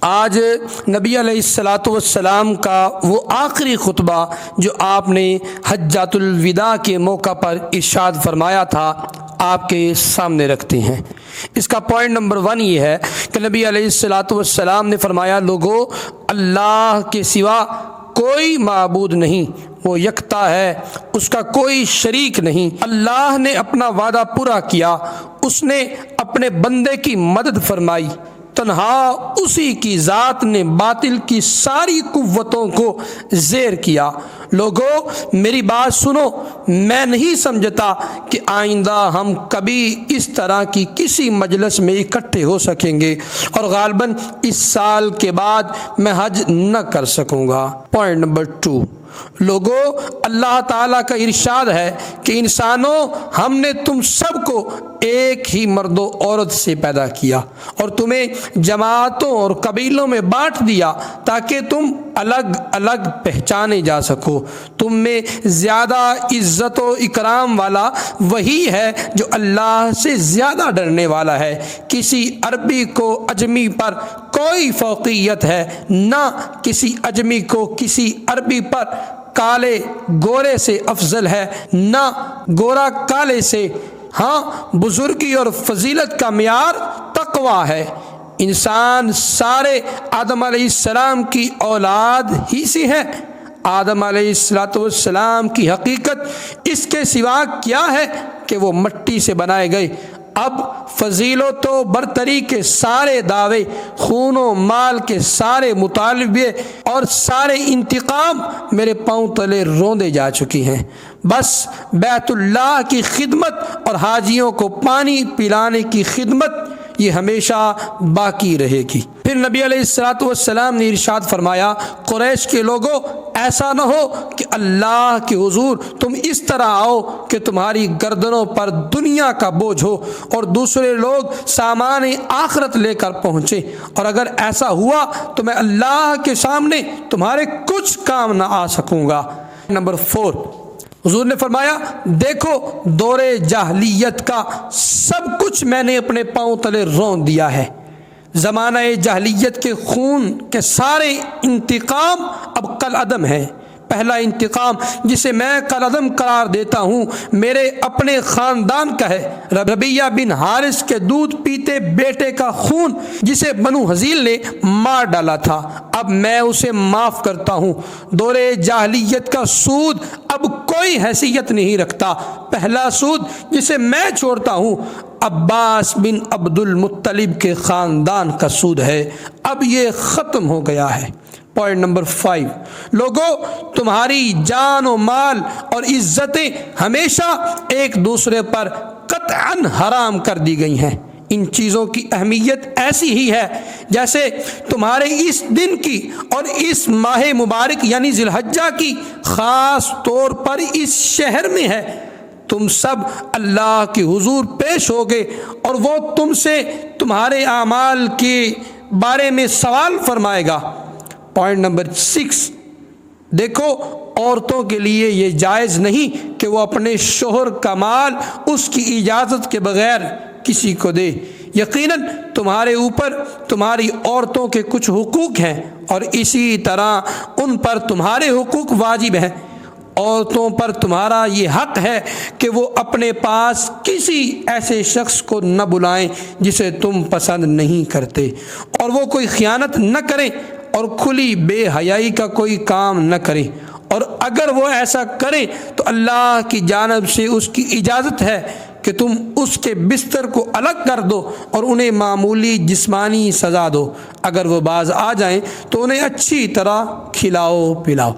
آج نبی علیہ الصلاۃ والسلام کا وہ آخری خطبہ جو آپ نے حجۃ الوداع کے موقع پر ارشاد فرمایا تھا آپ کے سامنے رکھتے ہیں۔ اس کا پوائنٹ نمبر 1 یہ ہے کہ نبی علیہ الصلاۃ والسلام نے فرمایا، لوگو اللہ کے سوا کوئی معبود نہیں، وہ یکتا ہے، اس کا کوئی شریک نہیں۔ اللہ نے اپنا وعدہ پورا کیا، اس نے اپنے بندے کی مدد فرمائی، تنہا اسی کی ذات نے باطل کی ساری قوتوں کو زیر کیا۔ لوگو میری بات سنو، میں نہیں سمجھتا کہ آئندہ ہم کبھی اس طرح کی کسی مجلس میں اکٹھے ہو سکیں گے، اور غالباً اس سال کے بعد میں حج نہ کر سکوں گا۔ پوائنٹ نمبر 2، لوگو اللہ تعالیٰ کا ارشاد ہے کہ انسانوں، ہم نے تم سب کو ایک ہی مرد و عورت سے پیدا کیا اور تمہیں جماعتوں اور قبیلوں میں بانٹ دیا تاکہ تم الگ الگ پہچانے جا سکو۔ تم میں زیادہ عزت و اکرام والا وہی ہے جو اللہ سے زیادہ ڈرنے والا ہے۔ کسی عربی کو اجمی پر کوئی فوقیت ہے، نہ کسی اجمی کو کسی عربی پر کالے گورے سے افضل ہے، نہ گورا کالے سے۔ ہاں، بزرگی اور فضیلت کا معیار تقویٰ ہے۔ انسان سارے آدم علیہ السلام کی اولاد ہی سے ہیں۔ آدم علیہ السلام کی حقیقت اس کے سوا کیا ہے کہ وہ مٹی سے بنائے گئے۔ اب فضیلت و برتری کے سارے دعوے، خون و مال کے سارے مطالبے اور سارے انتقام میرے پاؤں تلے روندے جا چکی ہیں۔ بس بیت اللہ کی خدمت اور حاجیوں کو پانی پلانے کی خدمت یہ ہمیشہ باقی رہے گی۔ پھر نبی علیہ الصلاۃ والسلام نے ارشاد فرمایا، قریش کے لوگوں، ایسا نہ ہو کہ اللہ کے حضور تم اس طرح آؤ کہ تمہاری گردنوں پر دنیا کا بوجھ ہو اور دوسرے لوگ سامان آخرت لے کر پہنچے، اور اگر ایسا ہوا تو میں اللہ کے سامنے تمہارے کچھ کام نہ آ سکوں گا۔ نمبر 4، حضور نے فرمایا، دیکھو دور جاہلیت کا سب کچھ میں نے اپنے پاؤں تلے رون دیا ہے۔ زمانہ جاہلیت کے خون کے سارے انتقام اب کالعدم ہیں۔ پہلا انتقام جسے میں کالعدم قرار دیتا ہوں میرے اپنے خاندان کا ہے، ربیعہ بن حارث کے دودھ پیتے بیٹے کا خون جسے بنو ہذیل نے مار ڈالا تھا، اب میں اسے معاف کرتا ہوں۔ دور جاہلیت کا سود اب کوئی حیثیت نہیں رکھتا۔ پہلا سود جسے میں چھوڑتا ہوں عباس بن عبد المطلب کے خاندان کا سود ہے، اب یہ ختم ہو گیا ہے۔ پوائنٹ نمبر 5، لوگو تمہاری جان و مال اور عزتیں ہمیشہ ایک دوسرے پر قطعاً حرام کر دی گئی ہیں۔ ان چیزوں کی اہمیت ایسی ہی ہے جیسے تمہارے اس دن کی اور اس ماہ مبارک یعنی ذی الحجہ کی خاص طور پر اس شہر میں ہے۔ تم سب اللہ کے حضور پیش ہوگے اور وہ تم سے تمہارے اعمال کے بارے میں سوال فرمائے گا۔ پوائنٹ نمبر 6، دیکھو عورتوں کے لیے یہ جائز نہیں کہ وہ اپنے شوہر کا مال اس کی اجازت کے بغیر کسی کو دے۔ یقیناً تمہارے اوپر تمہاری عورتوں کے کچھ حقوق ہیں اور اسی طرح ان پر تمہارے حقوق واجب ہیں۔ عورتوں پر تمہارا یہ حق ہے کہ وہ اپنے پاس کسی ایسے شخص کو نہ بلائیں جسے تم پسند نہیں کرتے، اور وہ کوئی خیانت نہ کریں اور کھلی بے حیائی کا کوئی کام نہ کریں، اور اگر وہ ایسا کریں تو اللہ کی جانب سے اس کی اجازت ہے کہ تم اس کے بستر کو الگ کر دو اور انہیں معمولی جسمانی سزا دو۔ اگر وہ باز آ جائیں تو انہیں اچھی طرح کھلاؤ پلاؤ۔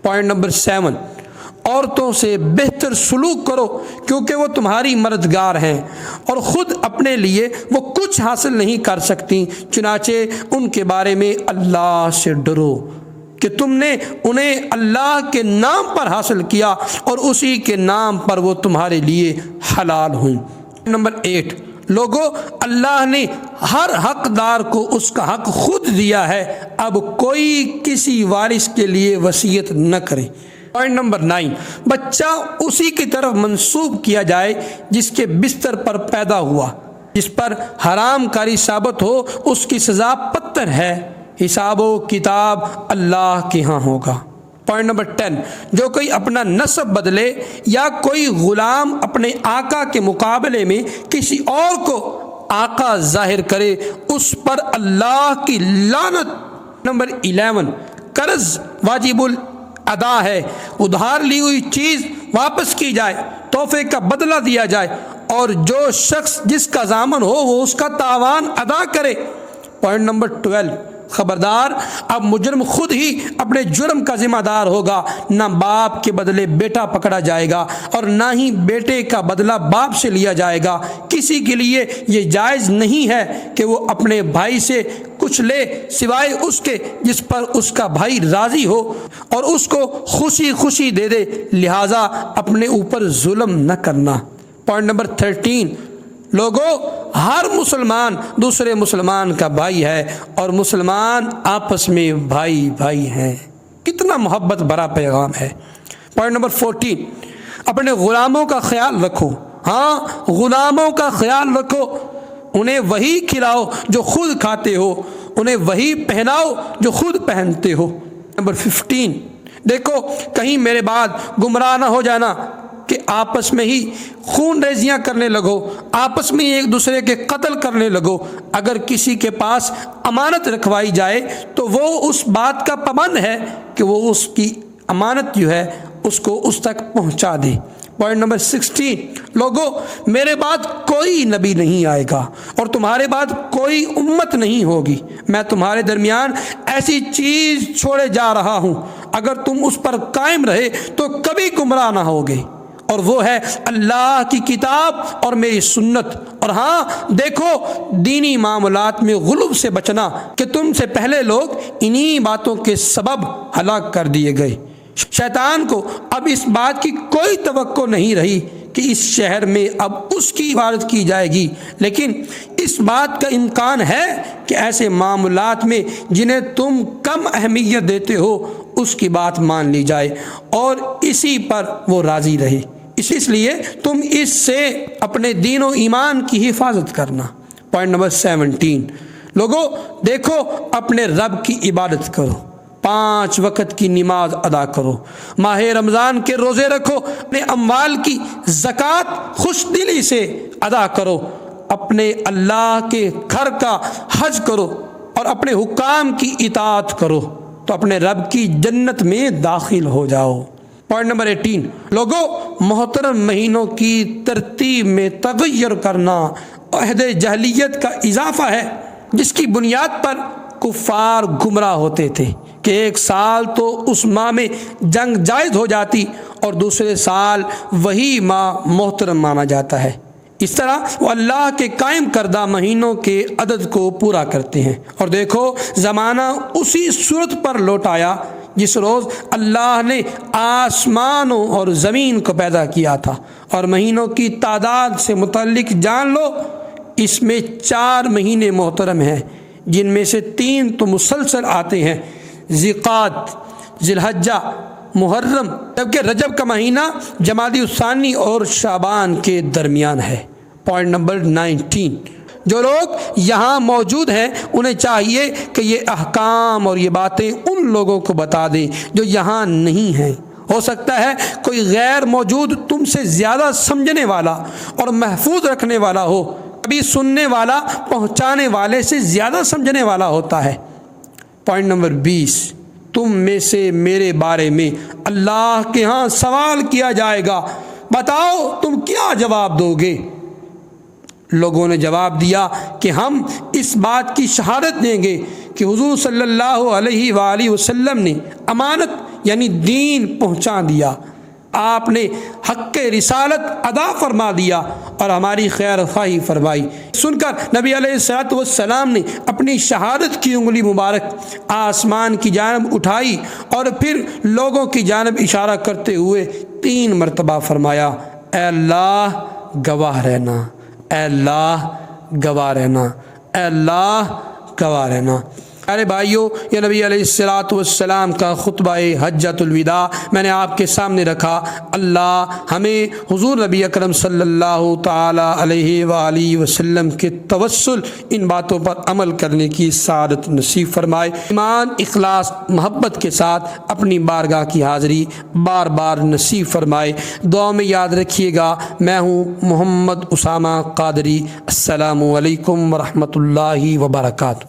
پوائنٹ نمبر 7، عورتوں سے بہتر سلوک کرو کیونکہ وہ تمہاری مددگار ہیں اور خود اپنے لیے وہ کچھ حاصل نہیں کر سکتی، چنانچہ ان کے بارے میں اللہ سے ڈرو کہ تم نے انہیں اللہ کے نام پر حاصل کیا اور اسی کے نام پر وہ تمہارے لیے حلال ہوئیں۔ نمبر 8، لوگو اللہ نے ہر حقدار کو اس کا حق خود دیا ہے، اب کوئی کسی وارث کے لیے وصیت نہ کرے۔ پوائنٹ نمبر 9، بچہ اسی کی طرف منسوب کیا جائے جس کے بستر پر پیدا ہوا، جس پر حرام کاری ثابت ہو اس کی سزا پتھر ہے۔ حساب و کتاب اللہ کے ہاں ہوگا۔ پوائنٹ نمبر 10، جو کوئی اپنا نسب بدلے یا کوئی غلام اپنے آقا کے مقابلے میں کسی اور کو آقا ظاہر کرے اس پر اللہ کی لعنت۔ نمبر 11، قرض واجب الادا ہے، ادھار لی ہوئی چیز واپس کی جائے، تحفے کا بدلہ دیا جائے اور جو شخص جس کا ضامن ہو وہ اس کا تاوان ادا کرے۔ پوائنٹ نمبر 12، خبردار اب مجرم خود ہی اپنے جرم کا ذمہ دار ہوگا، نہ باپ کے بدلے بیٹا پکڑا جائے گا اور نہ ہی بیٹے کا بدلہ باپ سے لیا جائے گا۔ کسی کے لیے یہ جائز نہیں ہے کہ وہ اپنے بھائی سے کچھ لے سوائے اس کے جس پر اس کا بھائی راضی ہو اور اس کو خوشی خوشی دے دے، لہٰذا اپنے اوپر ظلم نہ کرنا۔ پوائنٹ نمبر 13، لوگوں ہر مسلمان دوسرے مسلمان کا بھائی ہے اور مسلمان آپس میں بھائی بھائی ہیں۔ کتنا محبت بھرا پیغام ہے۔ پوائنٹ نمبر 14، اپنے غلاموں کا خیال رکھو، ہاں غلاموں کا خیال رکھو، انہیں وہی کھلاؤ جو خود کھاتے ہو، انہیں وہی پہناؤ جو خود پہنتے ہو۔ نمبر 15، دیکھو کہیں میرے بعد گمراہ نہ ہو جانا کہ آپس میں ہی خون ریزیاں کرنے لگو، آپس میں ایک دوسرے کے قتل کرنے لگو۔ اگر کسی کے پاس امانت رکھوائی جائے تو وہ اس بات کا پابند ہے کہ وہ اس کی امانت جو ہے اس کو اس تک پہنچا دے۔ پوائنٹ نمبر 16، لوگوں میرے بعد کوئی نبی نہیں آئے گا اور تمہارے بعد کوئی امت نہیں ہوگی، میں تمہارے درمیان ایسی چیز چھوڑے جا رہا ہوں، اگر تم اس پر قائم رہے تو کبھی گمراہ نہ ہوگے، اور وہ ہے اللہ کی کتاب اور میری سنت۔ اور ہاں دیکھو دینی معاملات میں غلو سے بچنا کہ تم سے پہلے لوگ انہی باتوں کے سبب ہلاک کر دیے گئے۔ شیطان کو اب اس بات کی کوئی توقع نہیں رہی کہ اس شہر میں اب اس کی عبادت کی جائے گی، لیکن اس بات کا امکان ہے کہ ایسے معاملات میں جنہیں تم کم اہمیت دیتے ہو اس کی بات مان لی جائے اور اسی پر وہ راضی رہے، اس لیے تم اس سے اپنے دین و ایمان کی حفاظت کرنا۔ پوائنٹ نمبر 17، لوگوں دیکھو اپنے رب کی عبادت کرو، 5 وقت کی نماز ادا کرو، ماہ رمضان کے روزے رکھو، اپنے اموال کی زکوٰۃ خوش دلی سے ادا کرو، اپنے اللہ کے گھر کا حج کرو اور اپنے حکام کی اطاعت کرو تو اپنے رب کی جنت میں داخل ہو جاؤ۔ پوائنٹ نمبر 18، لوگوں محترم مہینوں کی ترتیب میں تغیر کرنا عہد جاہلیت کا اضافہ ہے جس کی بنیاد پر کفار گمراہ ہوتے تھے کہ ایک سال تو اس ماہ میں جنگ جائز ہو جاتی اور دوسرے سال وہی ماہ محترم مانا جاتا ہے۔ اس طرح وہ اللہ کے قائم کردہ مہینوں کے عدد کو پورا کرتے ہیں، اور دیکھو زمانہ اسی صورت پر لوٹ آیا جس روز اللہ نے آسمانوں اور زمین کو پیدا کیا تھا۔ اور مہینوں کی تعداد سے متعلق جان لو، اس میں 4 مہینے محترم ہیں جن میں سے 3 تو مسلسل آتے ہیں، ذیقعدہ، ذی الحجہ، محرم، جبکہ رجب کا مہینہ جمادی الثانی اور شعبان کے درمیان ہے۔ پوائنٹ نمبر 19، جو لوگ یہاں موجود ہیں انہیں چاہیے کہ یہ احکام اور یہ باتیں ان لوگوں کو بتا دیں جو یہاں نہیں ہیں۔ ہو سکتا ہے کوئی غیر موجود تم سے زیادہ سمجھنے والا اور محفوظ رکھنے والا ہو، کبھی سننے والا پہنچانے والے سے زیادہ سمجھنے والا ہوتا ہے۔ پوائنٹ نمبر 20، تم میں سے میرے بارے میں اللہ کے ہاں سوال کیا جائے گا، بتاؤ تم کیا جواب دو گے؟ لوگوں نے جواب دیا کہ ہم اس بات کی شہادت دیں گے کہ حضور صلی اللہ علیہ وآلہ وسلم نے امانت یعنی دین پہنچا دیا، آپ نے حق رسالت ادا فرما دیا اور ہماری خیر خواہی فرمائی۔ سن کر نبی علیہ الصلوۃ والسلام نے اپنی شہادت کی انگلی مبارک آسمان کی جانب اٹھائی اور پھر لوگوں کی جانب اشارہ کرتے ہوئے 3 مرتبہ فرمایا، اے اللہ گواہ رہنا، اے اللہ گواہ رہنا، اے اللہ گواہ رہنا۔ ارے بھائیوں، یہ نبی علیہ الصلوۃ والسلام کا خطبہ حجۃ الوداع میں نے آپ کے سامنے رکھا۔ اللہ ہمیں حضور نبی اکرم صلی اللہ تعالی علیہ وآلہ وسلم کے توسل ان باتوں پر عمل کرنے کی سعادت نصیب فرمائے۔ ایمان، اخلاص، محبت کے ساتھ اپنی بارگاہ کی حاضری بار بار نصیب فرمائے۔ دعا میں یاد رکھیے گا، میں ہوں محمد اسامہ قادری۔ السلام علیکم ورحمۃ اللہ وبرکاتہ۔